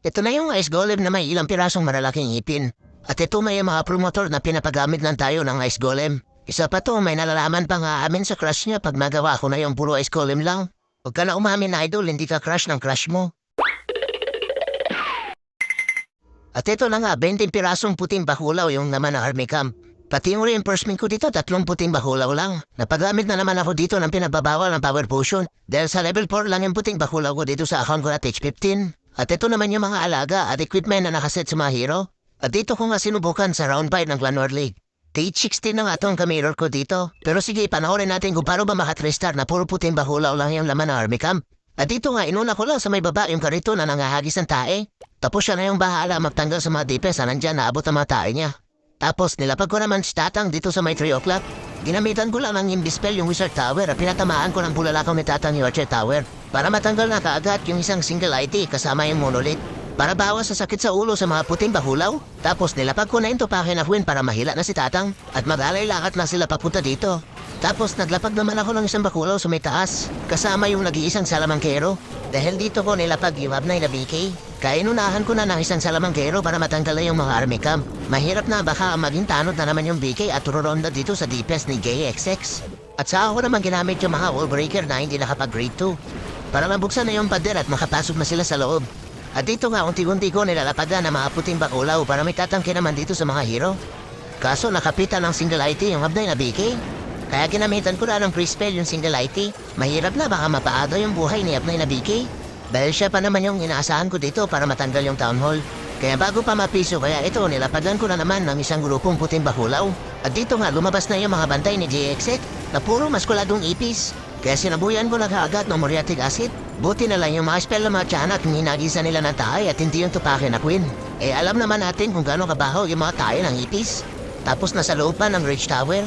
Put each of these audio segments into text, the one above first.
Ito na yung ice golem na may ilang pirasong malalaking ipin. At ito may mga promotor na pinapagamit lang tayo ng ice golem. Isa pa to, may nalalaman pa nga amin sa crush niya pag magawa ko na yung puro ice golem lang. Huwag ka na umamin na idol, hindi ka crush ng crush mo. At ito na nga, 20 pirasong puting bakulaw yung naman ng army camp. Pati yung reinforcement ko dito, 3 puting bakulaw lang. Napagamit na naman ako dito ng pinababawal ng power potion. Dahil sa level 4 lang yung puting bakulaw ko dito sa account ko at H15. At ito naman yung mga alaga at equipment na nakaset sa mga hero. At dito ko nga sinubukan sa round 5 ng Clan War League. H16 na nga itong kamirror ko dito. Pero sige, panoorin natin kung paano ba maka-3-star na puro puting bakulaw lang yung laman ng army camp. At dito nga, inuna ko lang sa may baba yung karito na nangahagis ng tae. Tapos siya na yung bahala magtanggal sa mga dipes na nandyan naabot ang mga tae niya. Tapos nilapag ko naman si Tatang dito sa may 3 o'clock. Ginamitan ko lang ng Imbispell yung Wizard Tower at pinatamaan ko ng bulalakaw ni Tatang yung Archer Tower para matanggal na kaagad yung isang single IT kasama yung Monolith para bawas sa sakit sa ulo sa mga puting bakulaw. Tapos nilapag ko na yung Tupake na Queen para mahila na si Tatang at mag-alay lakat na sila papunta dito. Tapos naglapag naman ako ng isang bakulaw sa may taas kasama yung nag-iisang salamangkero dahil dito ko nilapag yung Abnay na BK. Kaya inunahan ko na ng isang salamangkero para matanggal na yung mga army camp. Mahirap na baka maging tanod na naman yung BK at tururonda dito sa DPS ni JXX. At sa ako naman ginamit yung mga wall breaker na hindi nakapag-grade 2 para mabuksan na yung pader at makapasok na sila sa loob. At dito nga unti-unti ko nilalapagan na mga puting bakulaw para may tatangke naman dito sa mga hero. Kaso nakapitan ng single IT yung Abnay na BK. Kaya ginamitan ko na ng free spell yung single IT. Mahirap na baka mapaado yung buhay ni Abnay na BK. Dahil siya pa naman yung inaasahan ko dito para matanggal yung town hall. Kaya bago pa mapiso kaya ito nilapagan ko na naman ng isang grupong puting bakulaw. At dito nga lumabas na yung mga bantay ni JXX na puro maskuladong ipis. Kaya sinabuyan ko na kaagad ng muriatic acid. Buti na lang yung mga spell na mga tiyanak hinagisa nila ng tayo at hindi yung Tupake na Queen. Eh alam naman natin kung gaano kabaho yung mga tayo ng ipis. Tapos nasa loob pa ng Ridge Tower.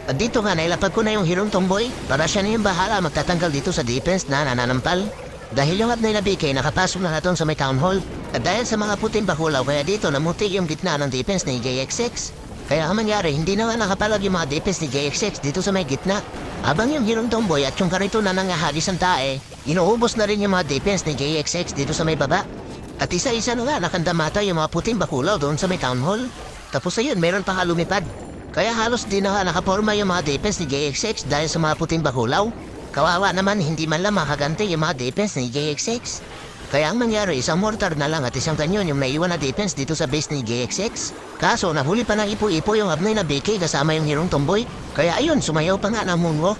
At dito nga nailapag ko na yung Hirong Tomboy para siya na yung bahala magtatanggal dito sa defense na nananampal. Dahil yung Abnay na BK nakapasok na natin sa may town hall. At dahil sa mga puting bakulaw kaya dito namuti yung gitna ng defense ni JXX. Kaya ang mangyari hindi na nga nakapalag yung mga defense ni JXX dito sa may gitna. Habang yung Hirong Tomboy at yung karito na nangahagis ng tae, inuubos na rin yung mga defense ni JXX dito sa may baba. At isa-isa na nga nakandamata yung mga puting bakulaw doon sa may town hall. Tapos ayun, meron pa nga lumipad. Kaya halos di na nga nakaporma yung mga defense ni JXX dahil sa mga puting bakulaw. Kawawa naman hindi man lang makagante yung mga defense ni JXX. Kaya ang mangyari isang mortar na lang at isang kanyon yung naiwan na defense dito sa base ni JXX. Kaso nahuli pa ng ipo-ipo yung Abnay na BK kasama yung Hirong Tomboy. Kaya ayun, sumayaw pa nga ng moonwalk.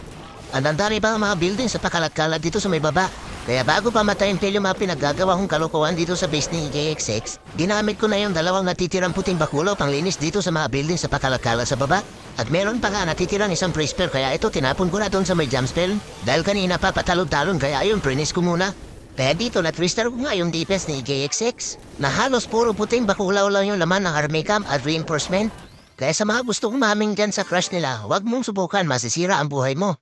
Ang dami pa ang mga building sa pakalat-kalat dito sa may baba. Kaya bago pa matayin yung mga pinaggagawa kong kalokohan dito sa base ni JXX, ginamit ko na yung dalawang natitirang puting bakulaw pang linis dito sa mga building sa pakalat-kalat sa baba. At meron pa nga natitirang isang free spell kaya ito tinapon ko na doon sa may jump spell. Dahil kanina pa patalon-talon kaya ayun, prinis ko muna. Kaya dito na 3-star ko nga yung defense ni JXX na halos puro puting bakulaw lang yung laman ng army camp at reinforcement. Kaya sa mga gusto kumaming dyan sa crush nila, huwag mong subukan, masisira ang buhay mo.